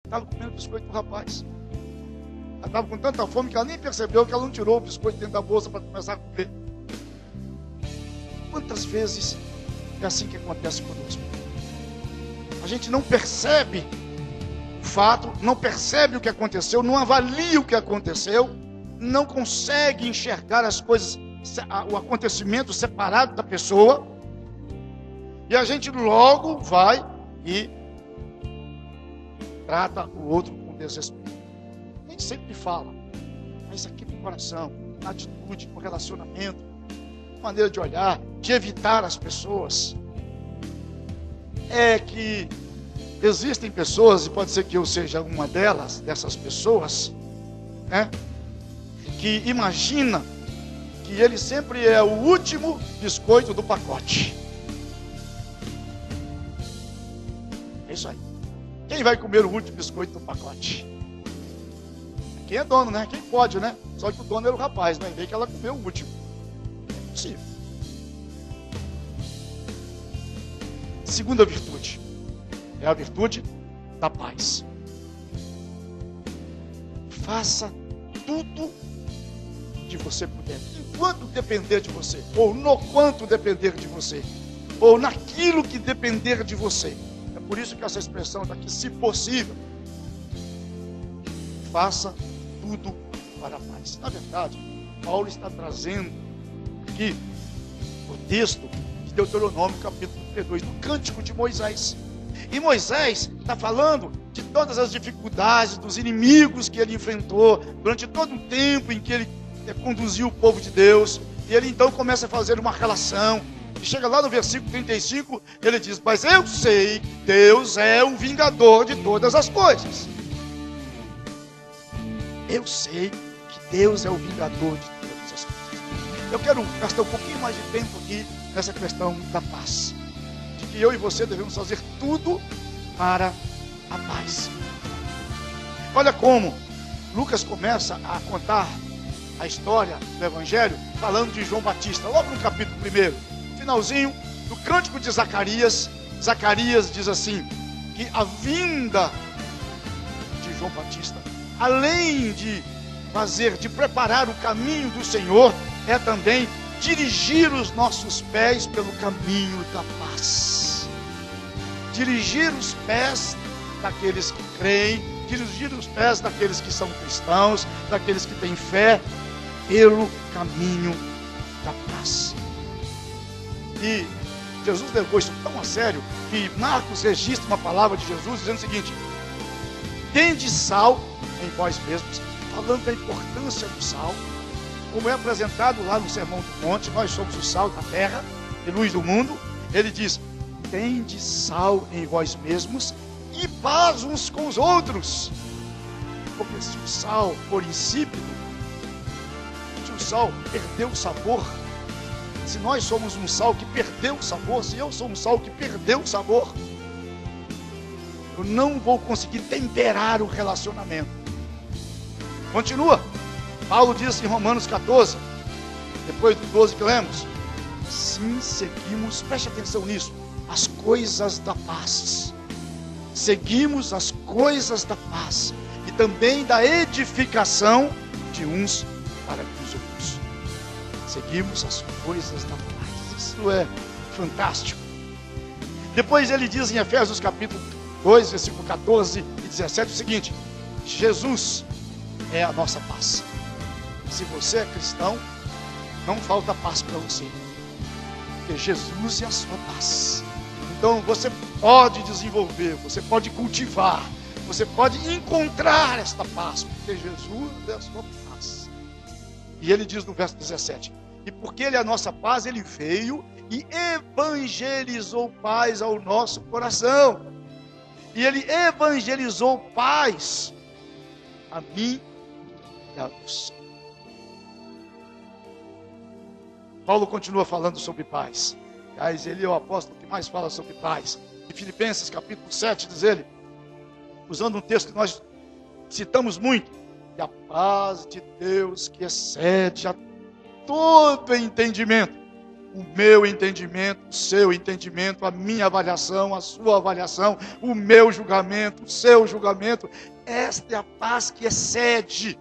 Estava comendo o biscoito do rapaz. Ela estava com tanta fome que ela nem percebeu que ela não tirou o biscoito dentro da bolsa para começar a comer. Quantas vezes é assim que acontece conosco? A gente não percebe o fato, não percebe o que aconteceu, não avalia o que aconteceu, não consegue enxergar as coisas, o acontecimento separado da pessoa, e a gente logo vai e trata o outro com desrespeito. Nem sempre fala, mas aqui no coração, na atitude, no relacionamento, maneira de olhar, de evitar as pessoas. É que existem pessoas, e pode ser que eu seja uma delas, dessas pessoas, né, que imagina que ele sempre é o último biscoito do pacote. É isso aí. Quem vai comer o último biscoito do pacote? Quem é dono, né? Quem pode, né? Só que o dono era o rapaz, né? E vê que ela comeu o último. É possível. Segunda virtude é a virtude da paz. Faça tudo que você puder, enquanto depender de você, ou no quanto depender de você, ou naquilo que depender de você. É por isso que essa expressão está aqui, se possível, faça tudo para a paz. Na verdade, Paulo está trazendo aqui o texto de Deuteronômio, capítulo 32, do Cântico de Moisés. E Moisés está falando de todas as dificuldades, dos inimigos que ele enfrentou, durante todo o tempo em que ele conduziu o povo de Deus. E ele então começa a fazer uma relação. E chega lá no versículo 35, ele diz: mas eu sei que Deus é o vingador de todas as coisas. Eu sei que Deus é o vingador de todas as coisas. Eu quero gastar um pouquinho mais de tempo aqui nessa questão da paz. De que eu e você devemos fazer tudo para a paz. Olha como Lucas começa a contar a história do Evangelho falando de João Batista. Logo no capítulo 1, finalzinho do Cântico de Zacarias. Zacarias diz assim, que a vinda de João Batista, além de preparar o caminho do Senhor, é também dirigir os nossos pés pelo caminho da paz. Dirigir os pés daqueles que creem, dirigir os pés daqueles que são cristãos, daqueles que têm fé, pelo caminho da paz. E Jesus levou isso tão a sério que Marcos registra uma palavra de Jesus dizendo o seguinte: tende sal em vós mesmos, falando da importância do sal, como é apresentado lá no Sermão do Monte. Nós somos o sal da terra e luz do mundo. Ele diz: tende sal em vós mesmos e paz uns com os outros. Porque se o sal for insípido, se o sal perdeu o sabor, se nós somos um sal que perdeu o sabor, se eu sou um sal que perdeu o sabor, eu não vou conseguir temperar o relacionamento. Continua. Paulo diz em Romanos 14, depois do 12 que lemos: sim, seguimos, preste atenção nisso, as coisas da paz. Seguimos as coisas da paz e também da edificação de uns para os outros. Seguimos as coisas da paz. Isso é fantástico. Depois ele diz em Efésios capítulo 2, versículo 14 e 17 o seguinte: Jesus é a nossa paz. Se você é cristão, não falta paz para você, porque Jesus é a sua paz. Então você pode desenvolver, você pode cultivar, você pode encontrar esta paz, porque Jesus é a sua paz. E ele diz no verso 17: e porque ele é a nossa paz, ele veio e evangelizou paz ao nosso coração. E ele evangelizou paz a mim e a você. Paulo continua falando sobre paz. Aliás, ele é o apóstolo que mais fala sobre paz. Em Filipenses capítulo 7 diz ele, usando um texto que nós citamos muito: e a paz de Deus, que excede a todo entendimento, o meu entendimento, o seu entendimento, a minha avaliação, a sua avaliação, o meu julgamento, o seu julgamento. Esta é a paz que excede.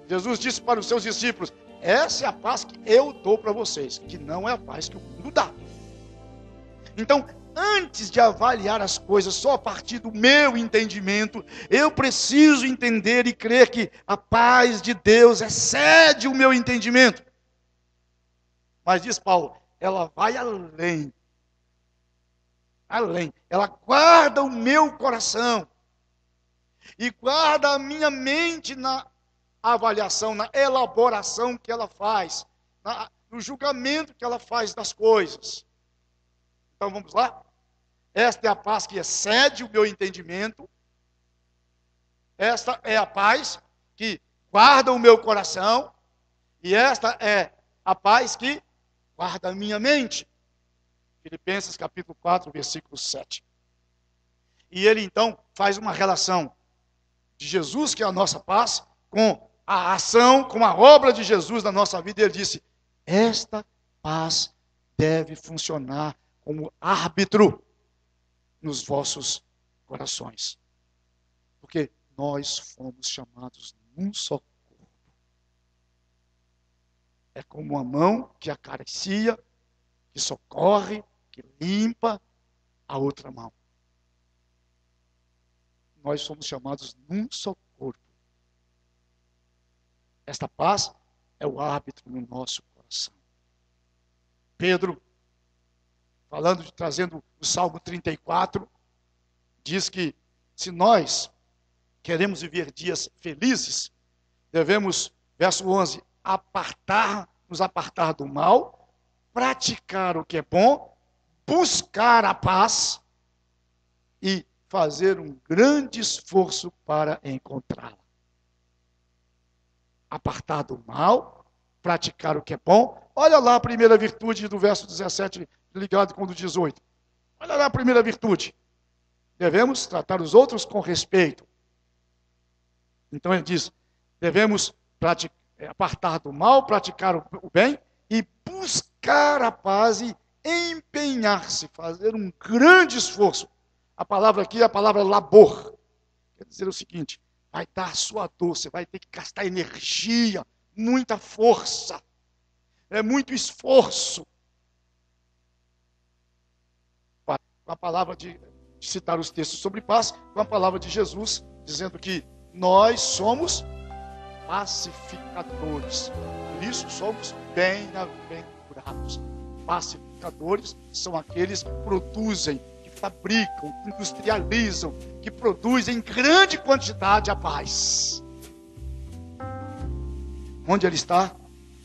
Jesus disse para os seus discípulos: essa é a paz que eu dou para vocês, que não é a paz que o mundo dá. Então, antes de avaliar as coisas só a partir do meu entendimento, eu preciso entender e crer que a paz de Deus excede o meu entendimento. Mas diz Paulo, ela vai além. Além. Ela guarda o meu coração. E guarda a minha mente na avaliação, na elaboração que ela faz. No julgamento que ela faz das coisas. Então vamos lá? Esta é a paz que excede o meu entendimento. Esta é a paz que guarda o meu coração. E esta é a paz que guarda a minha mente. Filipenses capítulo 4, versículo 7. E ele então faz uma relação de Jesus, que é a nossa paz, com a ação, com a obra de Jesus na nossa vida. Ele disse, esta paz deve funcionar como árbitro nos vossos corações. Porque nós fomos chamados num só corpo. É como uma mão que acaricia, que socorre, que limpa a outra mão. Nós somos chamados num só corpo. Esta paz é o árbitro no nosso coração. Pedro, trazendo o Salmo 34, diz que se nós queremos viver dias felizes, devemos, verso 11, nos apartar do mal, praticar o que é bom, buscar a paz e fazer um grande esforço para encontrá-la. Apartar do mal, praticar o que é bom. Olha lá a primeira virtude do verso 17, ligado com o do 18. Olha lá a primeira virtude. Devemos tratar os outros com respeito. Então ele diz, devemos apartar do mal, praticar o bem e buscar a paz e empenhar-se, fazer um grande esforço. A palavra aqui é a palavra labor. Quer dizer o seguinte, vai dar sua dor, você vai ter que gastar energia, muita força, muito esforço. Com a palavra de citar os textos sobre paz, com a palavra de Jesus, dizendo que nós somos pacificadores. Por isso somos bem-aventurados. Pacificadores são aqueles que produzem, que fabricam, que industrializam, que produzem em grande quantidade a paz. Onde ele está,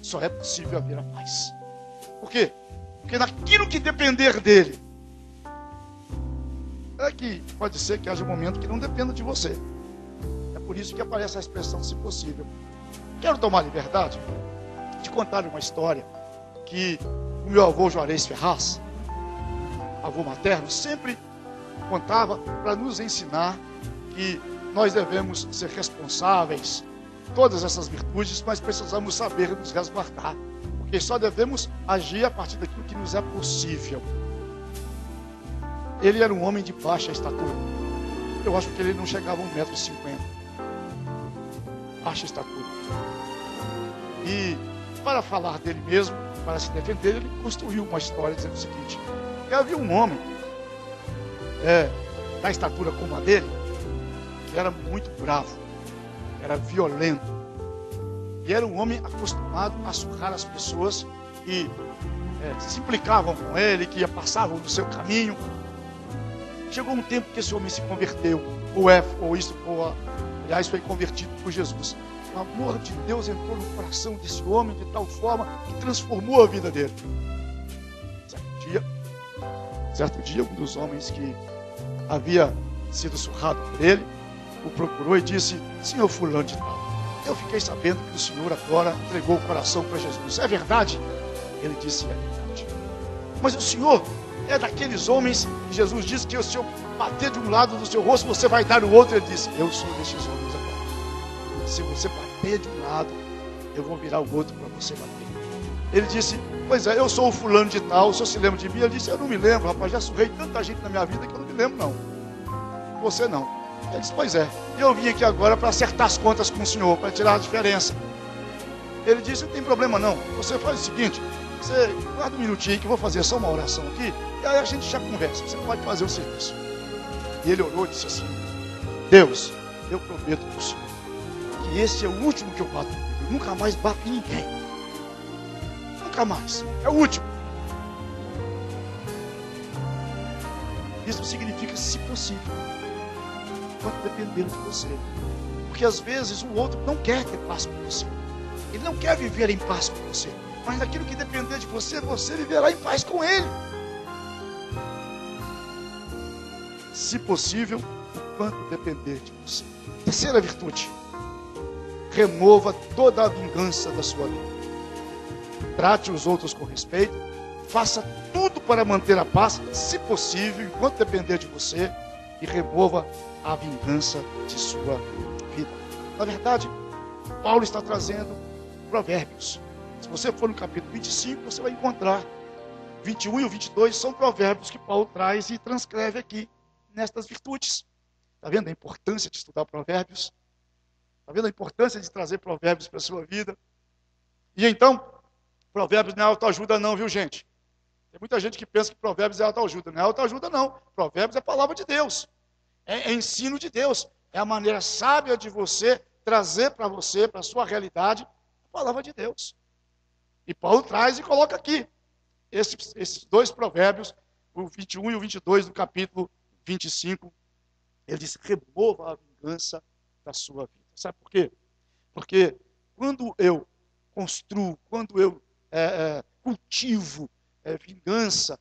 só é possível haver a paz. Por quê? Porque naquilo que depender dele, é que pode ser que haja um momento que não dependa de você. É por isso que aparece a expressão, se possível. Quero tomar liberdade de contar uma história que o meu avô Juarez Ferraz, avô materno, sempre contava para nos ensinar que nós devemos ser responsáveis por todas essas virtudes, mas precisamos saber nos resguardar, porque só devemos agir a partir daquilo que nos é possível. Ele era um homem de baixa estatura. Eu acho que ele não chegava a 1,50 m. Baixa estatura. E para falar dele mesmo, para se defender, ele construiu uma história dizendo o seguinte: que havia um homem da estatura como a dele, que era muito bravo, era violento, e era um homem acostumado a surrar as pessoas que se implicavam com ele, que passavam do seu caminho. Chegou um tempo que esse homem se converteu, aliás, foi convertido por Jesus. O amor de Deus entrou no coração desse homem de tal forma que transformou a vida dele. Certo dia, um dos homens que havia sido surrado por ele, o procurou e disse: senhor fulano de tal, eu fiquei sabendo que o senhor agora entregou o coração para Jesus. É verdade? Ele disse: é verdade. Mas o senhor é daqueles homens que Jesus disse que se eu bater de um lado do seu rosto, você vai dar o outro. Ele disse: eu sou desses homens agora. Se você bater de um lado, eu vou virar o outro para você bater. Ele disse: Pois é, eu sou o fulano de tal, o senhor se lembra de mim? Ele disse, eu não me lembro, rapaz, já surrei tanta gente na minha vida que eu não me lembro, não. Você não. Ele disse, pois é, eu vim aqui agora para acertar as contas com o senhor, para tirar a diferença. Ele disse, não tem problema não, você faz o seguinte, você guarda um minutinho aí que eu vou fazer só uma oração aqui, e aí a gente já conversa, você pode fazer o serviço. E ele orou e disse assim, Deus, eu prometo para o senhor, que esse é o último que eu bato, eu nunca mais bato em ninguém. Nunca mais, é o último. Isso significa, se possível, quanto depender de você. Porque às vezes o outro não quer ter paz com você. Ele não quer viver em paz com você. Mas naquilo que depender de você, você viverá em paz com ele. Se possível, o quanto depender de você. Terceira virtude. Remova toda a vingança da sua vida. Trate os outros com respeito. Faça tudo para manter a paz, se possível, enquanto depender de você. E remova a vingança de sua vida. Na verdade, Paulo está trazendo provérbios. Se você for no capítulo 25, você vai encontrar 21 e o 22 são provérbios que Paulo traz e transcreve aqui nestas virtudes. Está vendo a importância de estudar provérbios? Está vendo a importância de trazer provérbios para a sua vida? E então, provérbios não é autoajuda não, viu gente? Tem muita gente que pensa que provérbios é autoajuda. Não é autoajuda não. Provérbios é a palavra de Deus. É ensino de Deus. É a maneira sábia de você trazer para você, para a sua realidade, a palavra de Deus. E Paulo traz e coloca aqui esses dois provérbios, o 21 e o 22 do capítulo 25. Ele diz, remova a vingança da sua vida. Sabe por quê? Porque quando eu construo, quando eu cultivo vingança,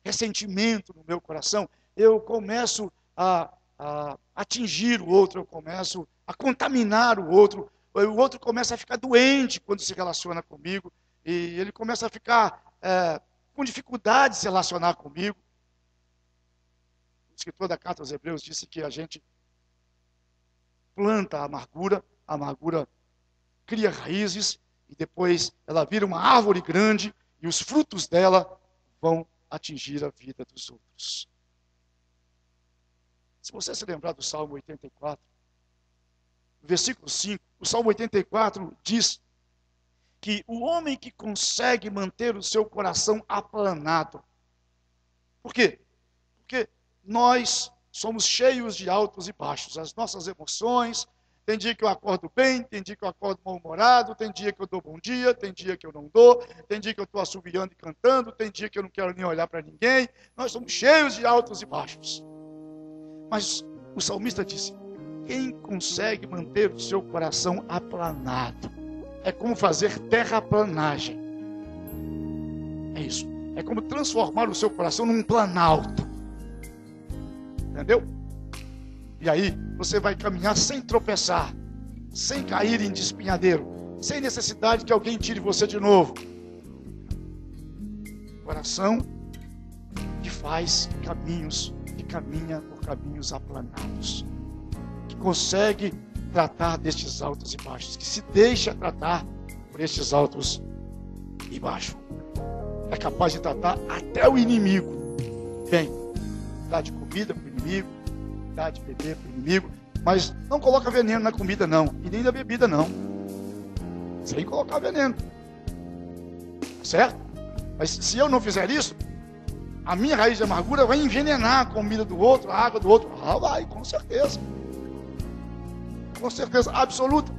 ressentimento no meu coração, eu começo a atingir o outro, eu começo a contaminar o outro começa a ficar doente quando se relaciona comigo, e ele começa a ficar com dificuldade de se relacionar comigo. O escritor da carta aos Hebreus disse que a gente planta a amargura cria raízes, e depois ela vira uma árvore grande, e os frutos dela vão atingir a vida dos outros. Se você se lembrar do Salmo 84, no versículo 5, o Salmo 84 diz que o homem que consegue manter o seu coração aplanado. Por quê? Porque nós somos cheios de altos e baixos. As nossas emoções, tem dia que eu acordo bem, tem dia que eu acordo mal-humorado, tem dia que eu dou bom dia, tem dia que eu não dou, tem dia que eu estou assobiando e cantando, tem dia que eu não quero nem olhar para ninguém. Nós somos cheios de altos e baixos. Mas o salmista disse, quem consegue manter o seu coração aplanado? É como fazer terraplanagem. É isso. É como transformar o seu coração num planalto. Entendeu? E aí você vai caminhar sem tropeçar, sem cair em despenhadeiro, sem necessidade que alguém tire você de novo. Coração que faz caminhos, que caminha por caminhos aplanados, que consegue tratar destes altos e baixos, que se deixa tratar por estes altos e baixos. É capaz de tratar até o inimigo bem, dá de comida para o inimigo, dá de beber para o inimigo, mas não coloca veneno na comida não, e nem na bebida não, sem colocar veneno, certo? Mas se eu não fizer isso, a minha raiz de amargura vai envenenar a comida do outro, a água do outro. Ah, vai, com certeza absoluta.